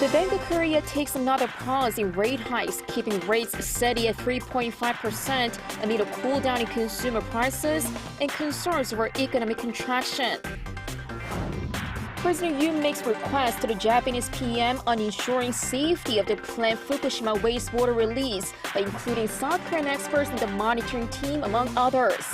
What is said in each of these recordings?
The Bank of Korea takes another pause in rate hikes, keeping rates steady at 3.5% amid a cool down in consumer prices and concerns over economic contraction. President Yoon makes requests to the Japanese PM on ensuring safety of the planned Fukushima wastewater release by including South Korean experts in the monitoring team, among others.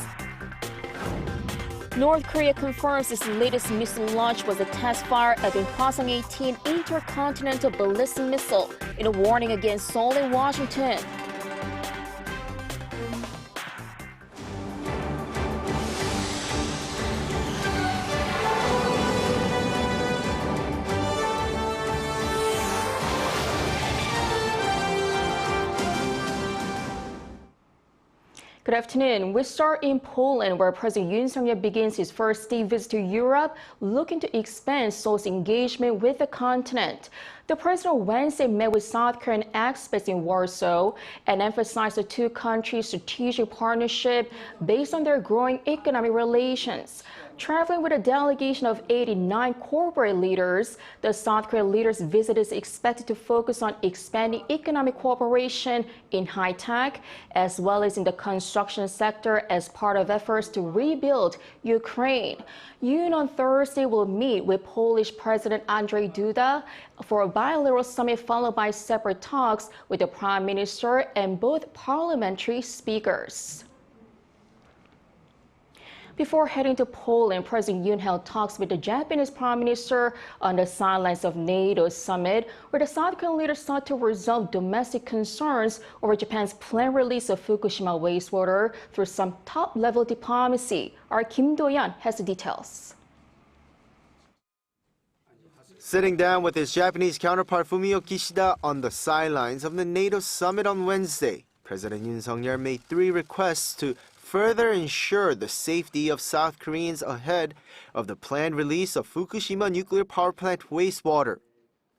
North Korea confirms its latest missile launch was a test fire at the Hwasong-18 intercontinental ballistic missile in a warning against Seoul and Washington. Good afternoon. We start in Poland, where President Yoon begins his first state visit to Europe, looking to expand Seoul's engagement with the continent. The president Wednesday met with South Korean experts in Warsaw and emphasized the two countries' strategic partnership based on their growing economic relations. Traveling with a delegation of 89 corporate leaders, the South Korean leaders' visit is expected to focus on expanding economic cooperation in high-tech, as well as in the construction sector as part of efforts to rebuild Ukraine. Yoon on Thursday will meet with Polish President Andrzej Duda for a bilateral summit, followed by separate talks with the Prime Minister and both parliamentary speakers. Before heading to Poland, President Yoon held talks with the Japanese Prime Minister on the sidelines of NATO summit, where the South Korean leaders sought to resolve domestic concerns over Japan's planned release of Fukushima wastewater through some top-level diplomacy. Our Kim Do-yeon has the details. Sitting down with his Japanese counterpart Fumio Kishida on the sidelines of the NATO summit on Wednesday, President Yoon Suk-yeol made three requests to further ensure the safety of South Koreans ahead of the planned release of Fukushima nuclear power plant wastewater.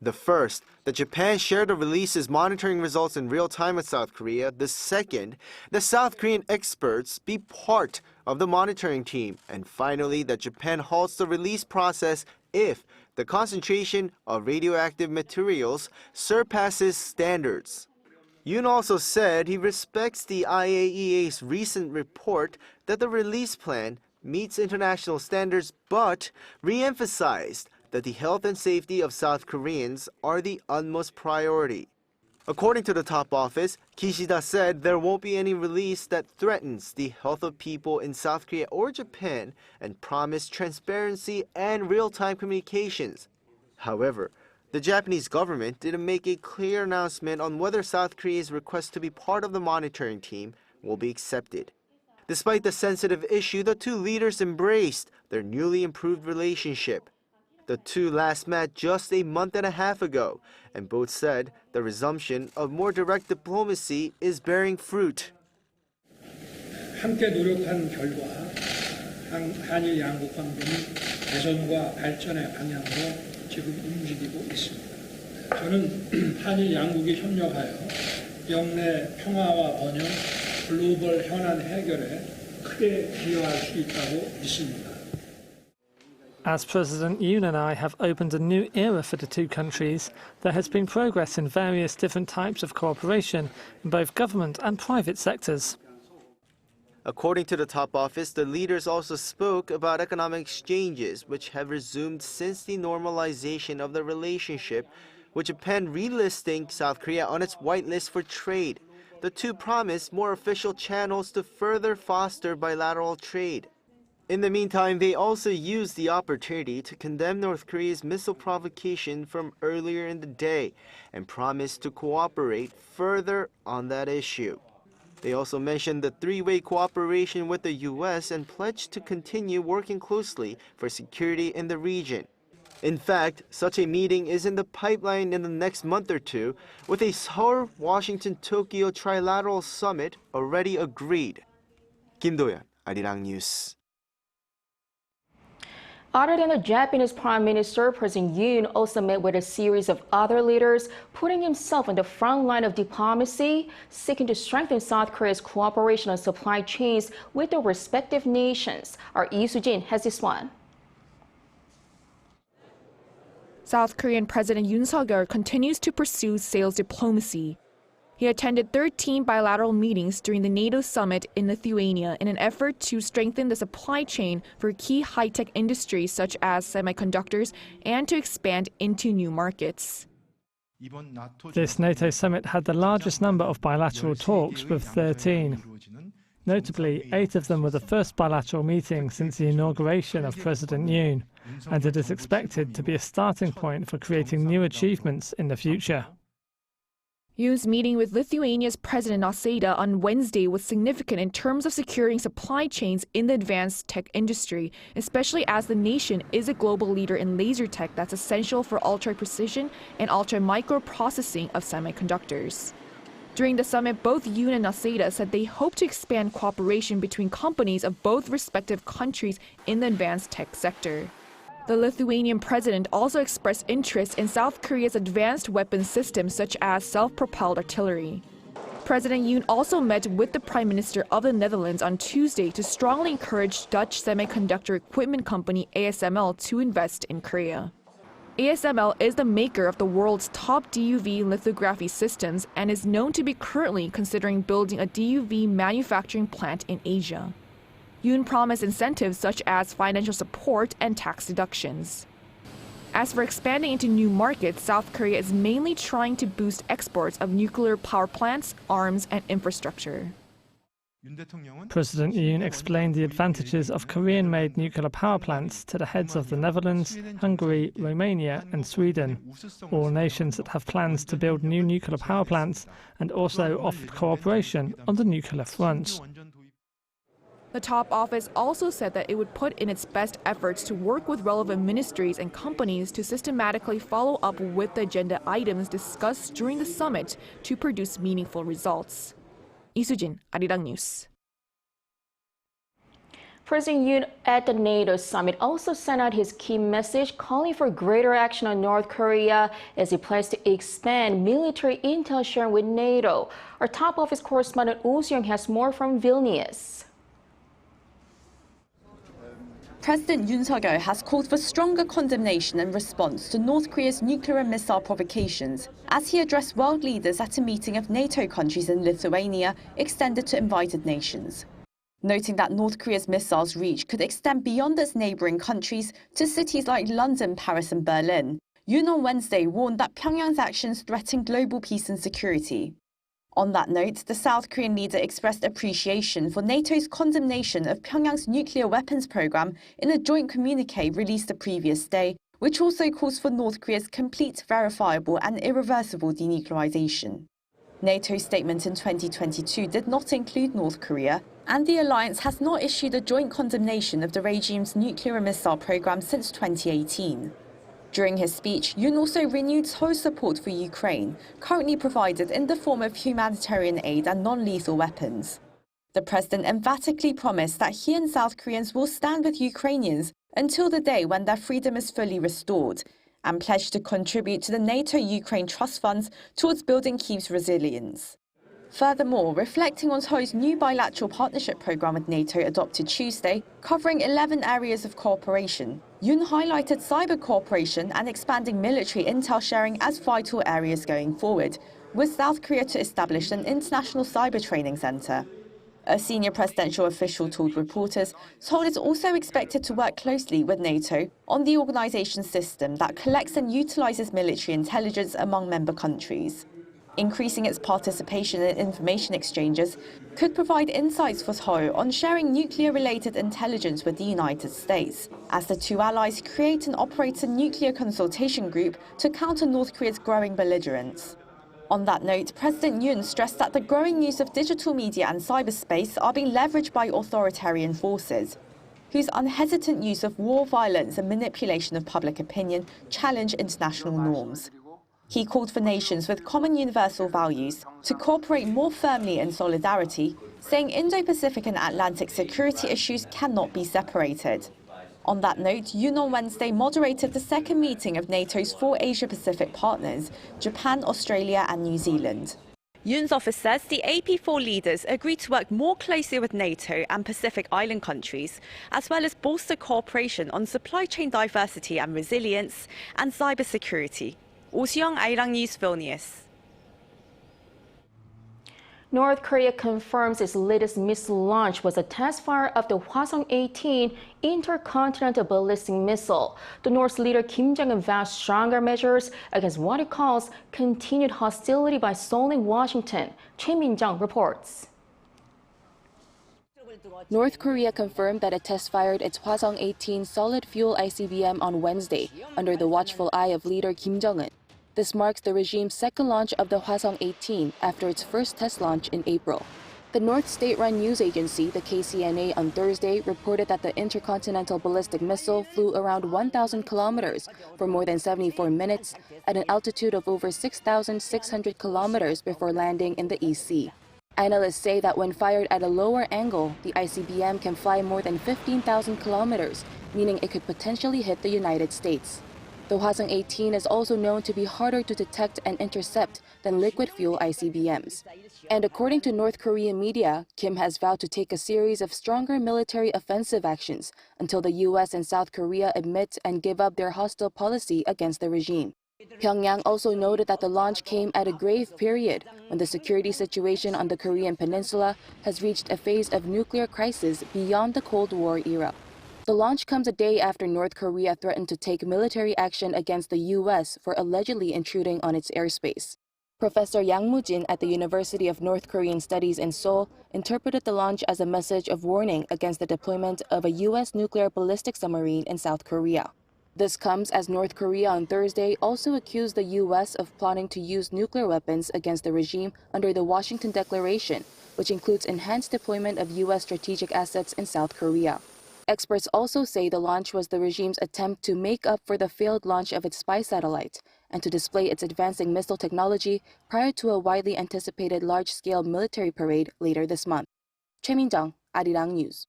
The first, that Japan share the release's monitoring results in real time with South Korea. The second, that South Korean experts be part of the monitoring team. And finally, that Japan halts the release process if the concentration of radioactive materials surpasses standards. Yoon also said he respects the IAEA's recent report that the release plan meets international standards, but re-emphasized that the health and safety of South Koreans are the utmost priority. According to the top office, Kishida said there won't be any release that threatens the health of people in South Korea or Japan and promised transparency and real-time communications. However, the Japanese government didn't make a clear announcement on whether South Korea's request to be part of the monitoring team will be accepted. Despite the sensitive issue, the two leaders embraced their newly improved relationship. The two last met just a month and a half ago, and both said the resumption of more direct diplomacy is bearing fruit. 함께 노력한 결과 한일 양국 관계는 개선과 발전의 방향으로 지금 움직이고 있습니다. 저는 한일 양국이 협력하여 영내 평화와 번영, 글로벌 현안 해결에 크게 기여할 수 있다고 믿습니다. As President Yoon and I have opened a new era for the two countries, there has been progress in various different types of cooperation in both government and private sectors. According to the top office, the leaders also spoke about economic exchanges, which have resumed since the normalization of the relationship, with Japan relisting South Korea on its whitelist for trade. The two promised more official channels to further foster bilateral trade. In the meantime, they also used the opportunity to condemn North Korea's missile provocation from earlier in the day and promised to cooperate further on that issue. They also mentioned the three-way cooperation with the U.S. and pledged to continue working closely for security in the region. In fact, such a meeting is in the pipeline in the next month or two, with a Seoul, Washington, Tokyo trilateral summit already agreed. Kim Do-yeon, Arirang News. Other than the Japanese Prime Minister, President Yoon also met with a series of other leaders, putting himself on the front line of diplomacy, seeking to strengthen South Korea's cooperation on supply chains with the respective nations. Our Lee Soo-jin has this one. South Korean President Yoon Suk-yeol continues to pursue sales diplomacy. He attended 13 bilateral meetings during the NATO summit in Lithuania in an effort to strengthen the supply chain for key high-tech industries such as semiconductors and to expand into new markets. This NATO summit had the largest number of bilateral talks with 13. Notably, 8 of them were the first bilateral meeting since the inauguration of President Yoon, and it is expected to be a starting point for creating new achievements in the future. Yoon's meeting with Lithuania's President Nausėda on Wednesday was significant in terms of securing supply chains in the advanced tech industry, especially as the nation is a global leader in laser tech that's essential for ultra-precision and ultra-micro processing of semiconductors. During the summit, both Yoon and Nausėda said they hope to expand cooperation between companies of both respective countries in the advanced tech sector. The Lithuanian president also expressed interest in South Korea's advanced weapon systems such as self-propelled artillery. President Yoon also met with the Prime Minister of the Netherlands on Tuesday to strongly encourage Dutch semiconductor equipment company ASML to invest in Korea. ASML is the maker of the world's top DUV lithography systems and is known to be currently considering building a DUV manufacturing plant in Asia. Yoon promised incentives such as financial support and tax deductions. As for expanding into new markets, South Korea is mainly trying to boost exports of nuclear power plants, arms, and infrastructure. President Yoon explained the advantages of Korean-made nuclear power plants to the heads of the Netherlands, Hungary, Romania and Sweden, all nations that have plans to build new nuclear power plants and also offered cooperation on the nuclear front. The top office also said that it would put in its best efforts to work with relevant ministries and companies to systematically follow up with the agenda items discussed during the summit to produce meaningful results. 이수진, Arirang News. President Yoon at the NATO summit also sent out his key message calling for greater action on North Korea as he plans to expand military intel sharing with NATO. Our top office correspondent Oh Seung has more from Vilnius. President Yoon Suk-yeol has called for stronger condemnation and response to North Korea's nuclear and missile provocations as he addressed world leaders at a meeting of NATO countries in Lithuania extended to invited nations. Noting that North Korea's missiles reach could extend beyond its neighboring countries to cities like London, Paris and Berlin, Yoon on Wednesday warned that Pyongyang's actions threaten global peace and security. On that note, the South Korean leader expressed appreciation for NATO's condemnation of Pyongyang's nuclear weapons program in a joint communique released the previous day, which also calls for North Korea's complete, verifiable and irreversible denuclearization. NATO's statement in 2022 did not include North Korea, and the alliance has not issued a joint condemnation of the regime's nuclear and missile program since 2018. During his speech, Yoon also renewed Seoul's support for Ukraine, currently provided in the form of humanitarian aid and non-lethal weapons. The president emphatically promised that he and South Koreans will stand with Ukrainians until the day when their freedom is fully restored, and pledged to contribute to the NATO-Ukraine trust funds towards building Kyiv's resilience. Furthermore, reflecting on Seoul's new bilateral partnership program with NATO adopted Tuesday, covering 11 areas of cooperation, Yoon highlighted cyber cooperation and expanding military intel sharing as vital areas going forward, with South Korea to establish an international cyber training center. A senior presidential official told reporters, Seoul is also expected to work closely with NATO on the organization's system that collects and utilizes military intelligence among member countries. Increasing its participation in information exchanges could provide insights for Seoul on sharing nuclear-related intelligence with the United States, as the two allies create and operate a nuclear consultation group to counter North Korea's growing belligerence. On that note, President Yoon stressed that the growing use of digital media and cyberspace are being leveraged by authoritarian forces, whose unhesitant use of war, violence and manipulation of public opinion challenge international norms. He called for nations with common universal values to cooperate more firmly in solidarity, saying Indo-Pacific and Atlantic security issues cannot be separated. On that note, Yoon on Wednesday moderated the second meeting of NATO's 4 Asia-Pacific partners, Japan, Australia and New Zealand. Yoon's office says the AP4 leaders agreed to work more closely with NATO and Pacific Island countries, as well as bolster cooperation on supply chain diversity and resilience and cybersecurity. 오수영, Arirang News, Vilnius. North Korea confirms its latest missile launch was a test fire of the Hwasong-18 intercontinental ballistic missile. The North's leader Kim Jong-un vowed stronger measures against what he calls continued hostility by Seoul and Washington. Choi Min-jung reports. North Korea confirmed that it test-fired its Hwasong-18 solid-fuel ICBM on Wednesday under the watchful eye of leader Kim Jong-un. This marks the regime's second launch of the Hwasong-18 after its first test launch in April. The North state-run news agency, the KCNA, on Thursday reported that the intercontinental ballistic missile flew around 1,000 kilometers for more than 74 minutes at an altitude of over 6,600 kilometers before landing in the East Sea. Analysts say that when fired at a lower angle, the ICBM can fly more than 15,000 kilometers, meaning it could potentially hit the United States. The Hwasong-18 is also known to be harder to detect and intercept than liquid-fuel ICBMs. And according to North Korean media, Kim has vowed to take a series of stronger military offensive actions until the U.S. and South Korea admit and give up their hostile policy against the regime. Pyongyang also noted that the launch came at a grave period when the security situation on the Korean peninsula has reached a phase of nuclear crisis beyond the Cold War era. The launch comes a day after North Korea threatened to take military action against the U.S. for allegedly intruding on its airspace. Professor Yang Mu-jin at the University of North Korean Studies in Seoul interpreted the launch as a message of warning against the deployment of a U.S. nuclear ballistic submarine in South Korea. This comes as North Korea on Thursday also accused the U.S. of plotting to use nuclear weapons against the regime under the Washington Declaration, which includes enhanced deployment of U.S. strategic assets in South Korea. Experts also say the launch was the regime's attempt to make up for the failed launch of its spy satellite and to display its advancing missile technology prior to a widely anticipated large-scale military parade later this month. Choi Min-jung, Arirang News.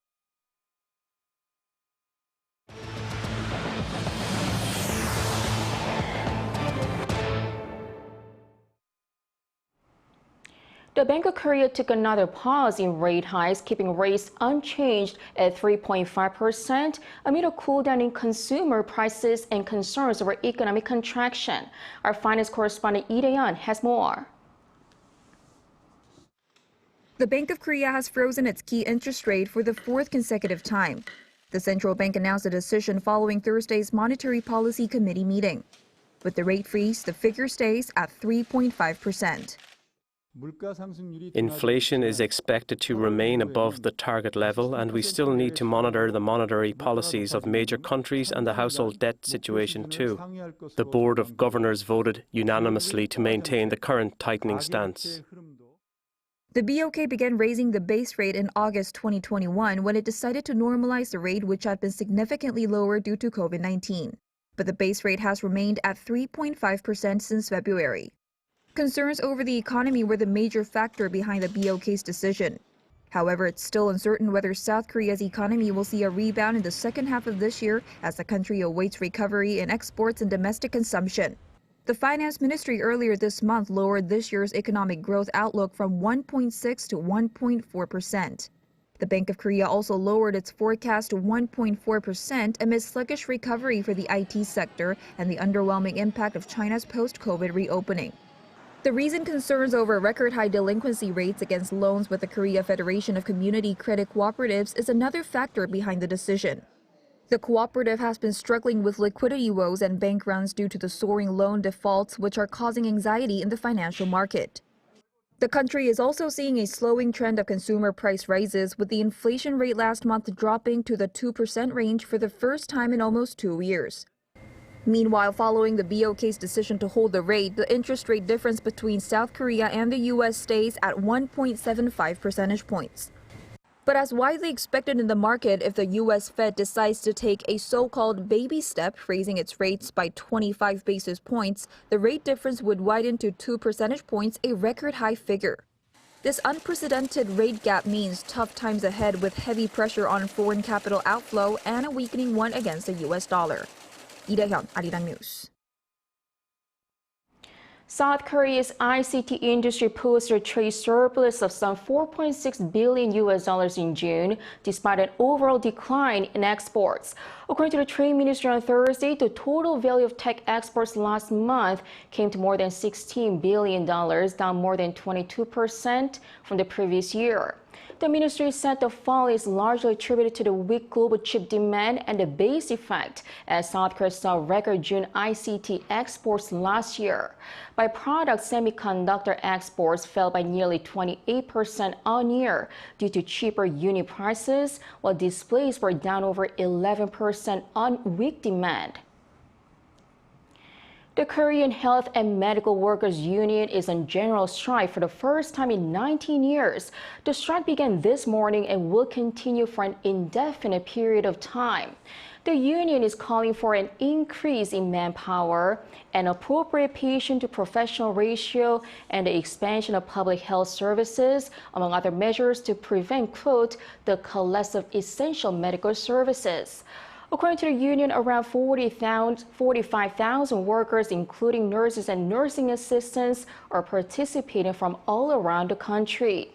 The Bank of Korea took another pause in rate hikes, keeping rates unchanged at 3.5% amid a cool down in consumer prices and concerns over economic contraction. Our finance correspondent Lee Dae-yeon has more. The Bank of Korea has frozen its key interest rate for the fourth consecutive time. The central bank announced a decision following Thursday's Monetary Policy Committee meeting. With the rate freeze, the figure stays at 3.5%. Inflation is expected to remain above the target level, and we still need to monitor the monetary policies of major countries and the household debt situation too. The Board of Governors voted unanimously to maintain the current tightening stance. The BOK began raising the base rate in August 2021 when it decided to normalize the rate, which had been significantly lower due to COVID-19. But the base rate has remained at 3.5% since February. Concerns over the economy were the major factor behind the BOK's decision. However, it's still uncertain whether South Korea's economy will see a rebound in the second half of this year as the country awaits recovery in exports and domestic consumption. The Finance Ministry earlier this month lowered this year's economic growth outlook from 1.6 to 1.4%. The Bank of Korea also lowered its forecast to 1.4% amid sluggish recovery for the IT sector and the underwhelming impact of China's post-COVID reopening. The reason concerns over record-high delinquency rates against loans with the Korea Federation of Community Credit Cooperatives is another factor behind the decision. The cooperative has been struggling with liquidity woes and bank runs due to the soaring loan defaults, which are causing anxiety in the financial market. The country is also seeing a slowing trend of consumer price rises, with the inflation rate last month dropping to the 2% range for the first time in almost 2 years. Meanwhile, following the BOK's decision to hold the rate, the interest rate difference between South Korea and the U.S. stays at 1.75 percentage points. But as widely expected in the market, if the U.S. Fed decides to take a so-called baby step, raising its rates by 25 basis points, the rate difference would widen to 2 percentage points, a record-high figure. This unprecedented rate gap means tough times ahead with heavy pressure on foreign capital outflow and a weakening won against the U.S. dollar. Lee Dae-yeon, Arirang News. South Korea's ICT industry posted a trade surplus of some $4.6 billion in June, despite an overall decline in exports. According to the Trade Ministry on Thursday, the total value of tech exports last month came to more than $16 billion, down more than 22% from the previous year. The ministry said the fall is largely attributed to the weak global chip demand and the base effect, as South Korea saw record June ICT exports last year. By product, semiconductor exports fell by nearly 28% on-year due to cheaper unit prices, while displays were down over 11% on weak demand. The Korean Health and Medical Workers Union is on general strike for the first time in 19 years. The strike began this morning and will continue for an indefinite period of time. The union is calling for an increase in manpower, an appropriate patient-to-professional ratio, and the expansion of public health services, among other measures to prevent, quote, the collapse of essential medical services. According to the union, around 45,000 workers, including nurses and nursing assistants, are participating from all around the country.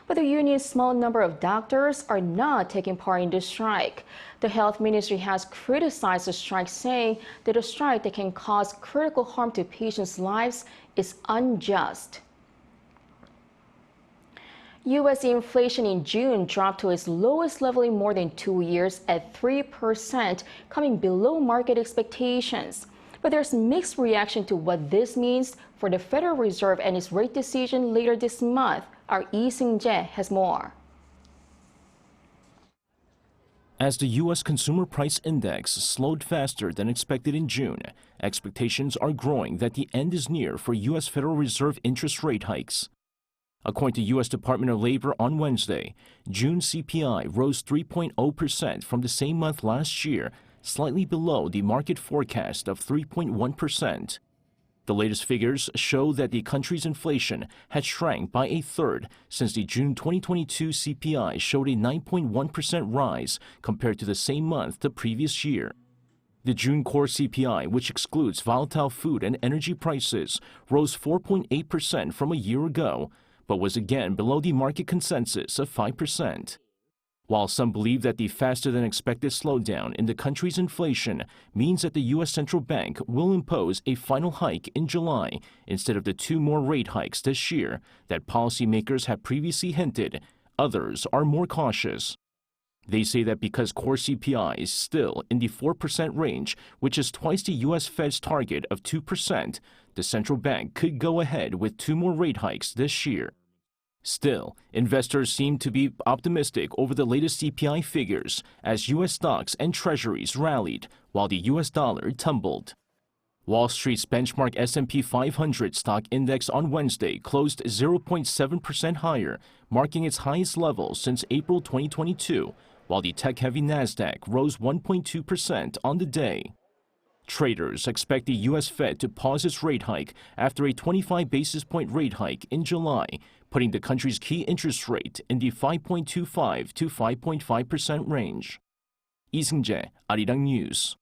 But the union's small number of doctors are not taking part in the strike. The health ministry has criticized the strike, saying that a strike that can cause critical harm to patients' lives is unjust. U.S. inflation in June dropped to its lowest level in more than 2 years at 3%, coming below market expectations. But there's mixed reaction to what this means for the Federal Reserve and its rate decision later this month. Our Lee Seung-jae has more. As the U.S. Consumer Price Index slowed faster than expected in June, expectations are growing that the end is near for U.S. Federal Reserve interest rate hikes. According to U.S. Department of Labor on Wednesday, June CPI rose 3.0% from the same month last year, slightly below the market forecast of 3.1%. The latest figures show that the country's inflation had shrank by a third since the June 2022 CPI showed a 9.1% rise compared to the same month the previous year. The June core CPI, which excludes volatile food and energy prices, rose 4.8% from a year ago, but was again below the market consensus of 5%. While some believe that the faster-than-expected slowdown in the country's inflation means that the U.S. Central Bank will impose a final hike in July instead of the 2 more rate hikes this year that policymakers have previously hinted, others are more cautious. They say that because core CPI is still in the 4% range, which is twice the U.S. Fed's target of 2%, the central bank could go ahead with 2 more rate hikes this year. Still, investors seem to be optimistic over the latest CPI figures as U.S. stocks and treasuries rallied while the U.S. dollar tumbled. Wall Street's benchmark S&P 500 stock index on Wednesday closed 0.7% higher, marking its highest level since April 2022, while the tech-heavy Nasdaq rose 1.2% on the day. Traders expect the U.S. Fed to pause its rate hike after a 25 basis point rate hike in July, putting the country's key interest rate in the 5.25 to 5.5% range. Lee Seung-jae, Arirang News.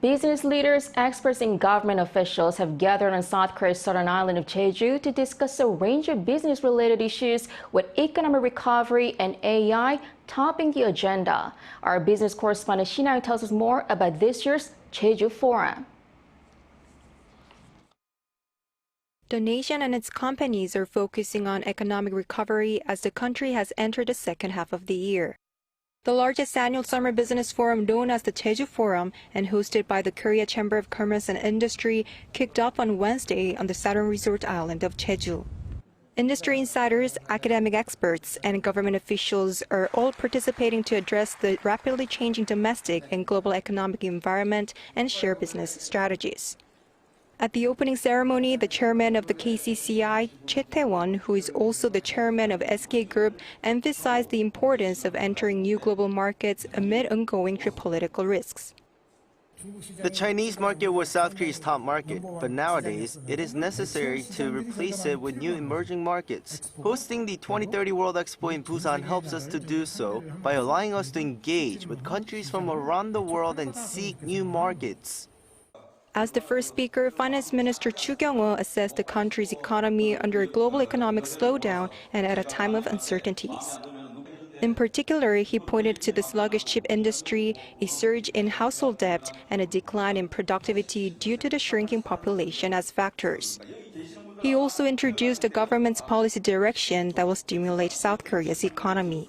Business leaders, experts, and government officials have gathered on South Korea's southern island of Jeju to discuss a range of business-related issues, with economic recovery and AI topping the agenda. Our business correspondent Shinang tells us more about this year's Jeju Forum. The nation and its companies are focusing on economic recovery as the country has entered the second half of the year. The largest annual summer business forum, known as the Jeju Forum and hosted by the Korea Chamber of Commerce and Industry, kicked off on Wednesday on the southern resort island of Jeju. Industry insiders, academic experts, and government officials are all participating to address the rapidly changing domestic and global economic environment and share business strategies. At the opening ceremony, the chairman of the KCCI, Tae-won, who is also the chairman of SK Group, emphasized the importance of entering new global markets amid ongoing geopolitical risks. The Chinese market was South Korea's top market, but nowadays it is necessary to replace it with new emerging markets. Hosting the 2030 World Expo in Busan helps us to do so by allowing us to engage with countries from around the world and seek new markets. As the first speaker, Finance Minister Chu Kyung-ho assessed the country's economy under a global economic slowdown and at a time of uncertainties. In particular, he pointed to the sluggish chip industry, a surge in household debt, and a decline in productivity due to the shrinking population as factors. He also introduced the government's policy direction that will stimulate South Korea's economy.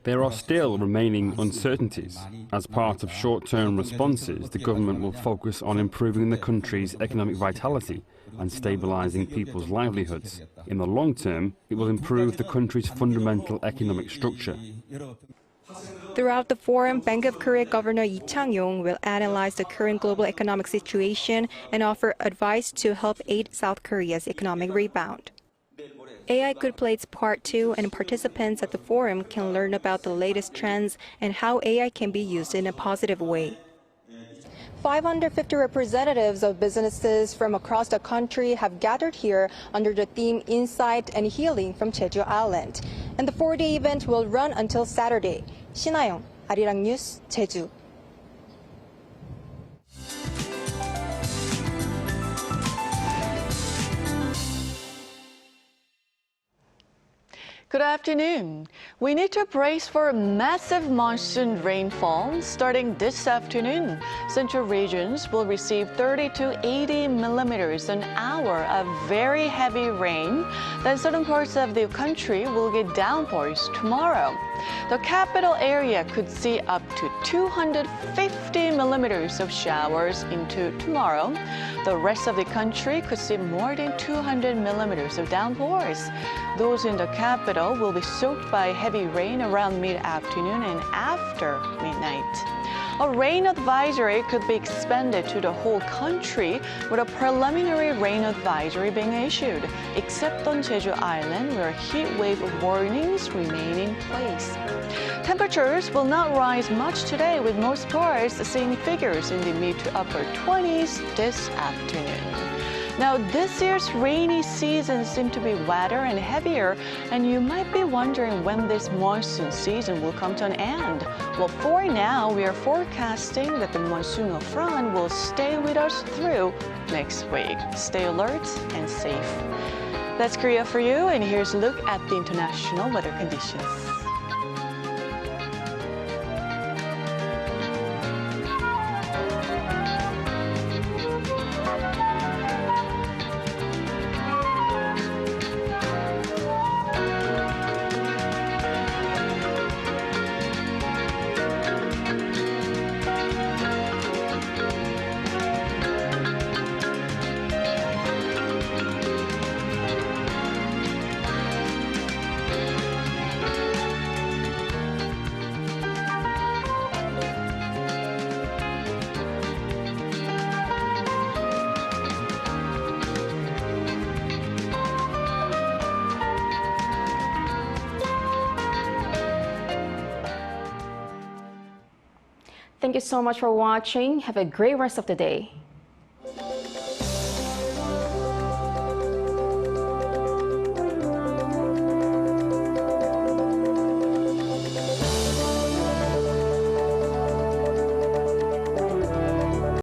There are still remaining uncertainties. As part of short-term responses, the government will focus on improving the country's economic vitality and stabilizing people's livelihoods. In the long term, it will improve the country's fundamental economic structure. Throughout the forum, Bank of Korea Governor Lee Chang-yong will analyze the current global economic situation and offer advice to help aid South Korea's economic rebound. AI could play its part too, and participants at the forum can learn about the latest trends and how AI can be used in a positive way. 550 representatives of businesses from across the country have gathered here under the theme Insight and Healing from Jeju Island. And the 4-day event will run until Saturday. 신하영, 아리랑 뉴스, 제주. Good afternoon. We need to brace for massive monsoon rainfall starting this afternoon. Central regions will receive 30 to 80 millimeters an hour of very heavy rain. Then southern parts of the country will get downpours tomorrow. The capital area could see up to 250 millimeters of showers into tomorrow. The rest of the country could see more than 200 millimeters of downpours. Those in the capital will be soaked by heavy rain around mid-afternoon and after midnight. A rain advisory could be expanded to the whole country, with a preliminary rain advisory being issued, except on Jeju Island, where heat wave warnings remain in place. Temperatures will not rise much today, with most parts seeing figures in the mid to upper 20s this afternoon. Now, this year's rainy season seems to be wetter and heavier, and you might be wondering when this monsoon season will come to an end. Well, for now, we are forecasting that the monsoonal front will stay with us through next week. Stay alert and safe. That's Korea for you, and here's a look at the international weather conditions. Thank you so much for watching. Have a great rest of the day.